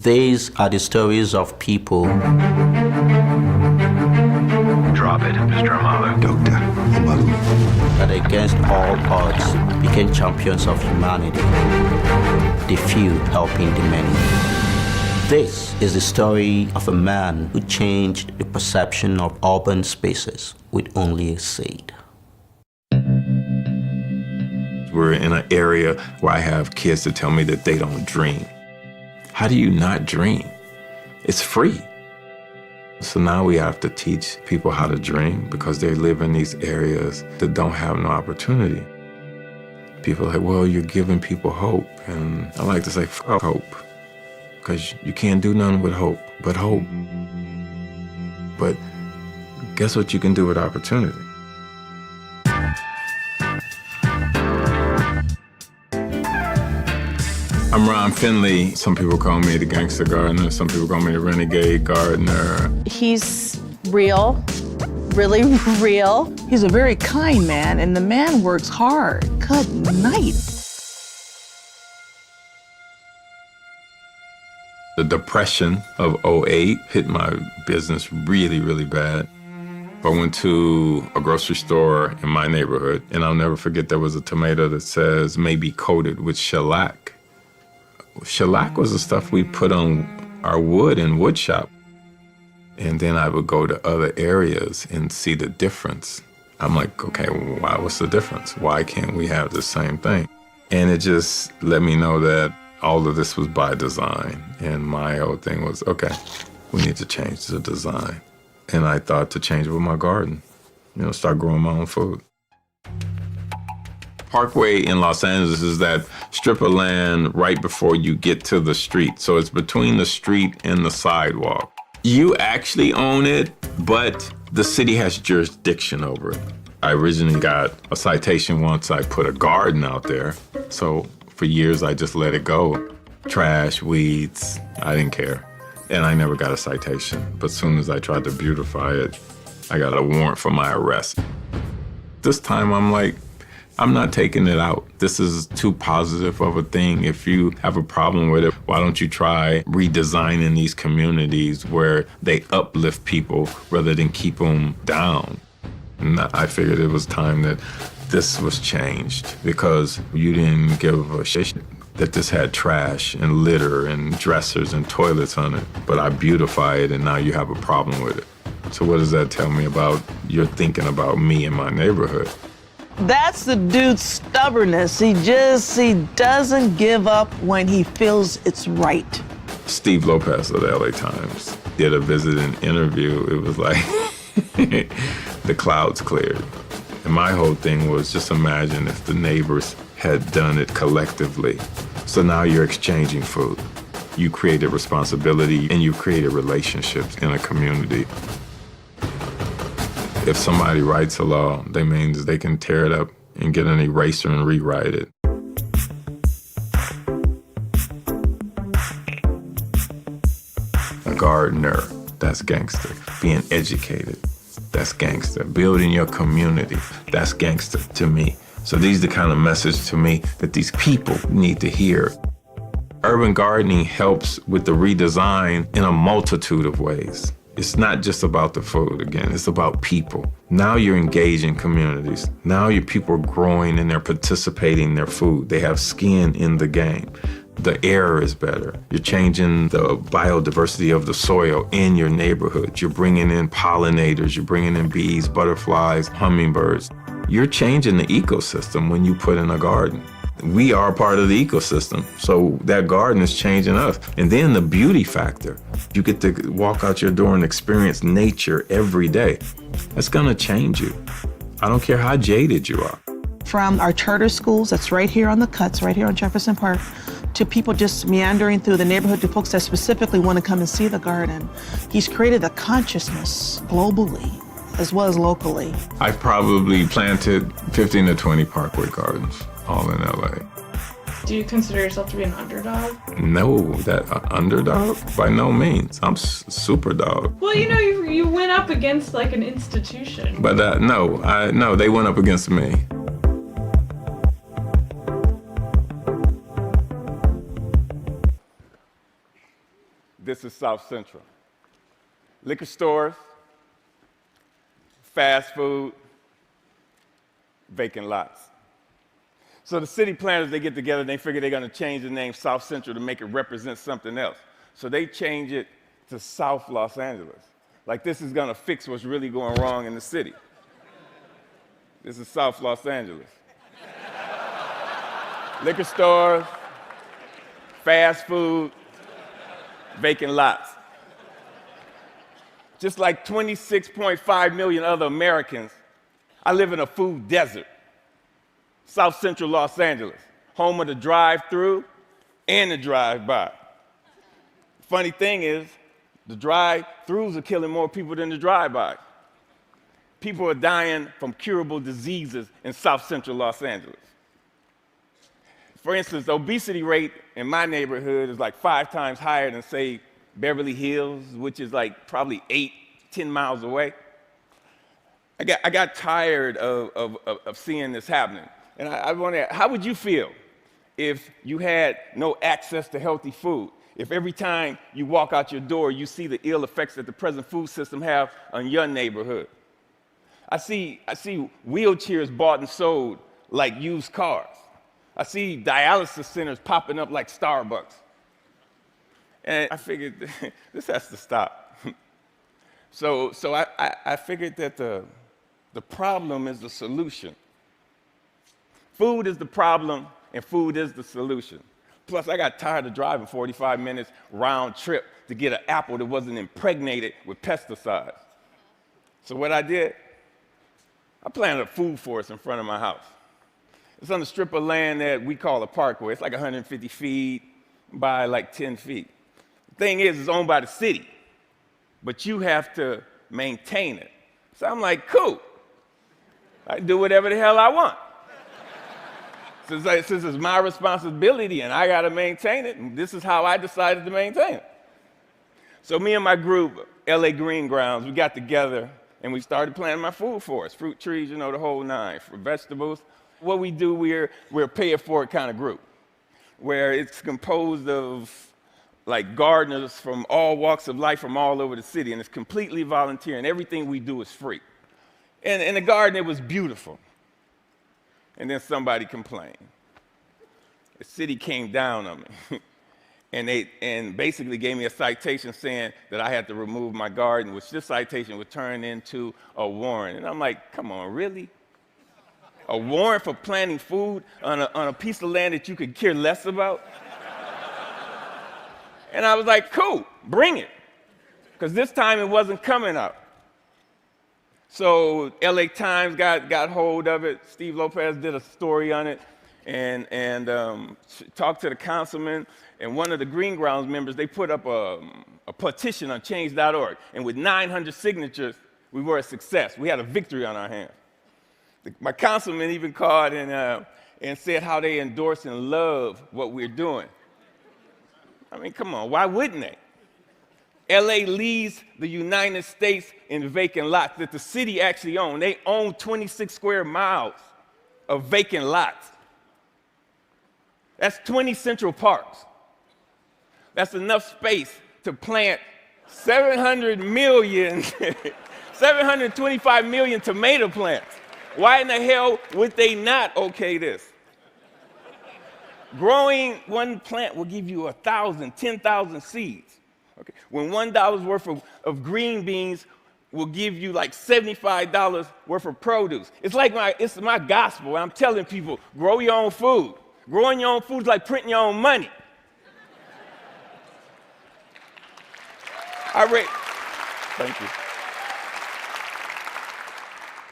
These are the stories of people. Drop it, Mr. Amalu. Dr. Amalu. That against all odds became champions of humanity. The few helping the many. This is the story of a man who changed the perception of urban spaces with only a seed. We're in an area where I have kids that tell me that they don't dream. How do you not dream? It's free. So now we have to teach people how to dream because they live in these areas that don't have no opportunity. People are like, well, you're giving people hope. And I like to say, fuck hope. Because you can't do nothing with hope but hope. But guess what you can do with opportunity? I'm Ron Finley. Some people call me the gangster gardener. Some people call me the renegade gardener. He's real, really real. He's a very kind man, and the man works hard. Good night. The depression of '08 hit my business really, really bad. I went to a grocery store in my neighborhood, and I'll never forget there was a tomato that says maybe coated with shellac. Shellac was the stuff we put on our wood in wood shop. And then I would go to other areas and see the difference. I'm like, okay, what's the difference? Why can't we have the same thing? And it just let me know that all of this was by design. And my whole thing was, okay, we need to change the design. And I thought to change it with my garden, start growing my own food. Parkway in Los Angeles is that strip of land right before you get to the street. So it's between the street and the sidewalk. You actually own it, but the city has jurisdiction over it. I originally got a citation once I put a garden out there. So for years, I just let it go. Trash, weeds, I didn't care. And I never got a citation. But as soon as I tried to beautify it, I got a warrant for my arrest. This time I'm like, I'm not taking it out. This is too positive of a thing. If you have a problem with it, why don't you try redesigning these communities where they uplift people rather than keep them down? And I figured it was time that this was changed because you didn't give a shit that this had trash and litter and dressers and toilets on it, but I beautify it and now you have a problem with it. So what does that tell me about your thinking about me and my neighborhood? That's the dude's stubbornness. He doesn't give up when he feels it's right. Steve Lopez of the LA Times did a visiting interview. It was like the clouds cleared. And my whole thing was just imagine if the neighbors had done it collectively. So now you're exchanging food. You created responsibility and you created relationships in a community. If somebody writes a law, that means they can tear it up and get an eraser and rewrite it. A gardener, that's gangster. Being educated, that's gangster. Building your community, that's gangster to me. So these are the kind of message to me that these people need to hear. Urban gardening helps with the redesign in a multitude of ways. It's not just about the food, again, it's about people. Now you're engaging communities. Now your people are growing and they're participating in their food. They have skin in the game. The air is better. You're changing the biodiversity of the soil in your neighborhood. You're bringing in pollinators. You're bringing in bees, butterflies, hummingbirds. You're changing the ecosystem when you put in a garden. We are part of the ecosystem, so that garden is changing us. And then the beauty factor. You get to walk out your door and experience nature every day. That's gonna change you. I don't care how jaded you are. From our charter schools, that's right here on the cuts, right here on Jefferson Park, to people just meandering through the neighborhood, to folks that specifically want to come and see the garden. He's created a consciousness globally as well as locally. I've probably planted 15 to 20 Parkway gardens, all in LA. Do you consider yourself to be an underdog? No, that underdog? By no means. I'm super dog. Well, you went up against like an institution. But no, they went up against me. This is South Central. Liquor stores, fast food, vacant lots. So the city planners, they get together and they figure they're going to change the name South Central to make it represent something else. So they change it to South Los Angeles. Like this is going to fix what's really going wrong in the city. This is South Los Angeles. Liquor stores, fast food, vacant lots. Just like 26.5 million other Americans, I live in a food desert. South Central Los Angeles, home of the drive-through and the drive-by. Funny thing is, the drive-throughs are killing more people than the drive-by. People are dying from curable diseases in South Central Los Angeles. For instance, the obesity rate in my neighborhood is like 5 times higher than, say, Beverly Hills, which is like probably 8-10 miles away. I got tired of seeing this happening. And I wonder, how would you feel if you had no access to healthy food? If every time you walk out your door, you see the ill effects that the present food system have on your neighborhood? I see wheelchairs bought and sold like used cars. I see dialysis centers popping up like Starbucks. And I figured this has to stop. So I figured that the problem is the solution. Food is the problem, and food is the solution. Plus, I got tired of driving 45 minutes round trip to get an apple that wasn't impregnated with pesticides. So what I did, I planted a food forest in front of my house. It's on a strip of land that we call a parkway. It's like 150 feet by like 10 feet. The thing is, it's owned by the city, but you have to maintain it. So I'm like, cool. I can do whatever the hell I want. Since it's my responsibility and I got to maintain it, and this is how I decided to maintain it. So me and my group, LA Green Grounds, we got together and we started planting my food forest, fruit trees, you know, the whole nine, for vegetables. What we do, we're a pay-it-forward kind of group, where it's composed of like gardeners from all walks of life from all over the city, and it's completely volunteer, and everything we do is free. And in the garden, it was beautiful. And then somebody complained. The city came down on me and basically gave me a citation saying that I had to remove my garden, which this citation would turn into a warrant. And I'm like, come on, really? A warrant for planting food on a piece of land that you could care less about? And I was like, cool, bring it. Because this time it wasn't coming out. So LA Times got hold of it. Steve Lopez did a story on it and talked to the councilman. And one of the Green Grounds members, they put up a petition on change.org. And with 900 signatures, we were a success. We had a victory on our hands. My councilman even called and said how they endorse and love what we're doing. I mean, come on, why wouldn't they? LA leads the United States in vacant lots that the city actually owns. They own 26 square miles of vacant lots. That's 20 Central Parks. That's enough space to plant 725 million tomato plants. Why in the hell would they not okay this? Growing one plant will give you 1,000, 10,000 seeds. Okay. When $1 worth of green beans will give you like $75 worth of produce. It's my gospel. I'm telling people, grow your own food. Growing your own food is like printing your own money. Thank you.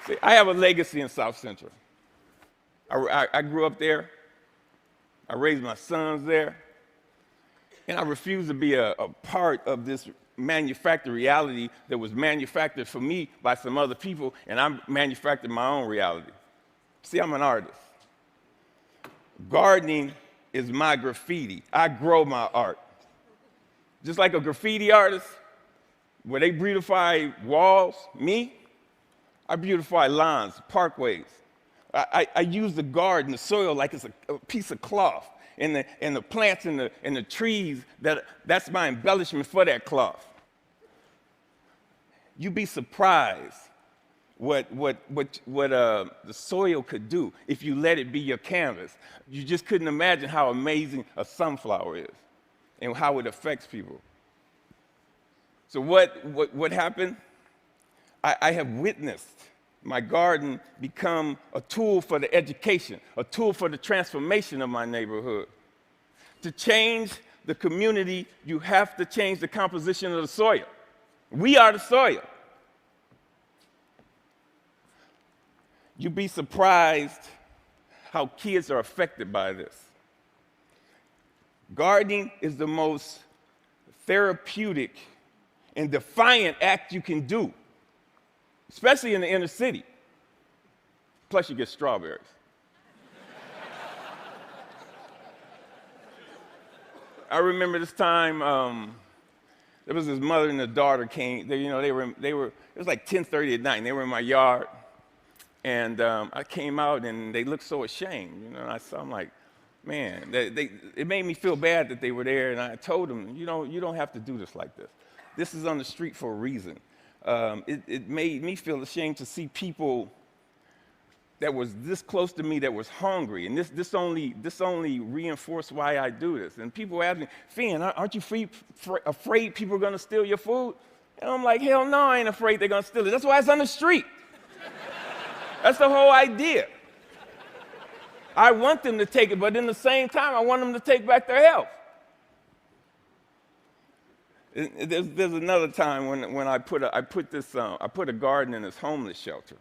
See, I have a legacy in South Central. I grew up there. I raised my sons there. And I refuse to be a part of this manufactured reality that was manufactured for me by some other people, and I manufactured my own reality. See, I'm an artist. Gardening is my graffiti. I grow my art. Just like a graffiti artist, where they beautify walls, I beautify lawns, parkways. I use the garden, the soil, like it's a piece of cloth. and the plants and the trees, that's my embellishment for that cloth. You'd be surprised what the soil could do if you let it be your canvas. You just couldn't imagine how amazing a sunflower is and how it affects people. So what happened? I have witnessed my garden become a tool for the education, a tool for the transformation of my neighborhood. To change the community, you have to change the composition of the soil. We are the soil. You'd be surprised how kids are affected by this. Gardening is the most therapeutic and defiant act you can do, especially in the inner city. Plus, you get strawberries. I remember this time, there was this mother and a daughter came. They were. It was like 10:30 at night, and they were in my yard. And I came out, and they looked so ashamed. I'm like, man, it made me feel bad that they were there. And I told them, you don't have to do this like this. This is on the street for a reason. It made me feel ashamed to see people that was this close to me that was hungry, and this only reinforced why I do this. And people ask me, Finn, aren't you afraid people are going to steal your food? And I'm like, hell no, I ain't afraid they're going to steal it. That's why it's on the street. That's the whole idea. I want them to take it, but in the same time, I want them to take back their health. There's another time when I put a garden in this homeless shelter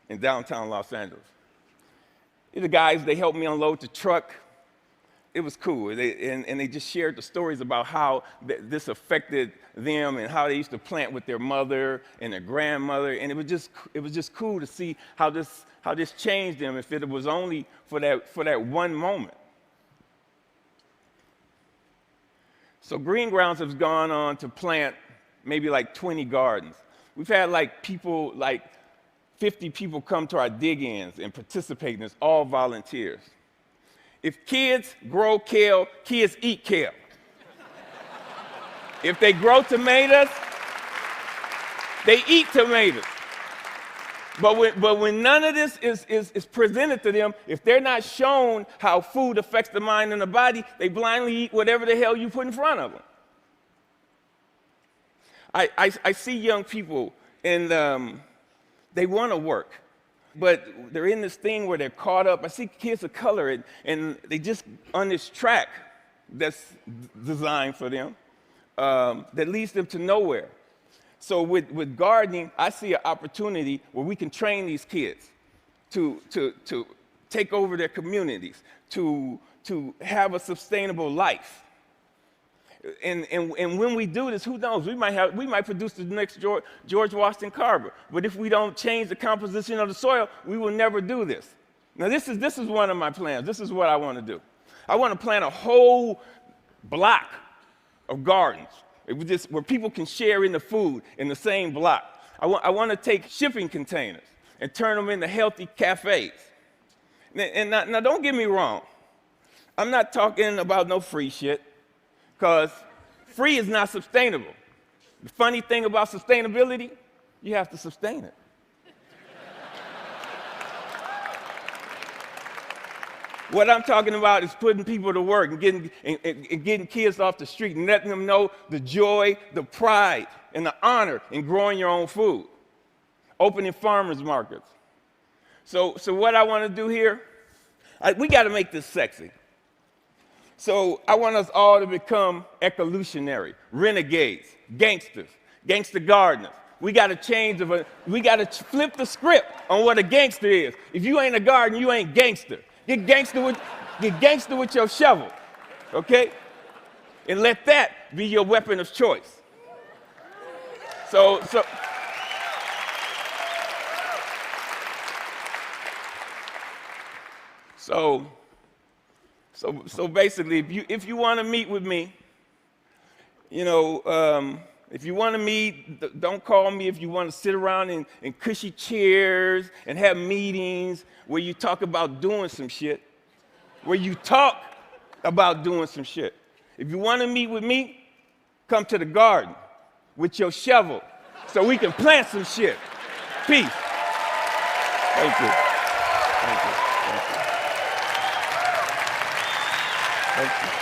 in downtown Los Angeles. The guys, they helped me unload the truck. It was cool. They just shared the stories about how this affected them and how they used to plant with their mother and their grandmother. And it was just cool to see how this changed them if it was only for that one moment. So Green Grounds has gone on to plant maybe like 20 gardens. We've had like 50 people come to our dig-ins and participate in this, all volunteers. If kids grow kale, kids eat kale. If they grow tomatoes, they eat tomatoes. But when none of this is presented to them, if they're not shown how food affects the mind and the body, they blindly eat whatever the hell you put in front of them. I see young people, and they want to work, but they're in this thing where they're caught up. I see kids of color, and they just on this track that's designed for them that leads them to nowhere. So with gardening, I see an opportunity where we can train these kids to take over their communities, to have a sustainable life. And when we do this, who knows? We might produce the next George Washington Carver. But if we don't change the composition of the soil, we will never do this. Now this is one of my plans. This is what I want to do. I want to plant a whole block of gardens where people can share in the food in the same block. I want to take shipping containers and turn them into healthy cafes. And now don't get me wrong. I'm not talking about no free shit, because free is not sustainable. The funny thing about sustainability, you have to sustain it. What I'm talking about is putting people to work and getting kids off the street and letting them know the joy, the pride, and the honor in growing your own food. Opening farmers markets. So what I want to do here, we got to make this sexy. So I want us all to become ecolutionary, renegades, gangsters, gangster gardeners. We got to we got to flip the script on what a gangster is. If you ain't a gardener, you ain't gangster. Get gangster with your shovel, okay? And let that be your weapon of choice. So basically, if you want to meet with me, if you want to meet, don't call me. If you want to sit around in cushy chairs and have meetings where you talk about doing some shit, where you talk about doing some shit. If you want to meet with me, come to the garden with your shovel so we can plant some shit. Peace. Thank you. Thank you. Thank you. Thank you.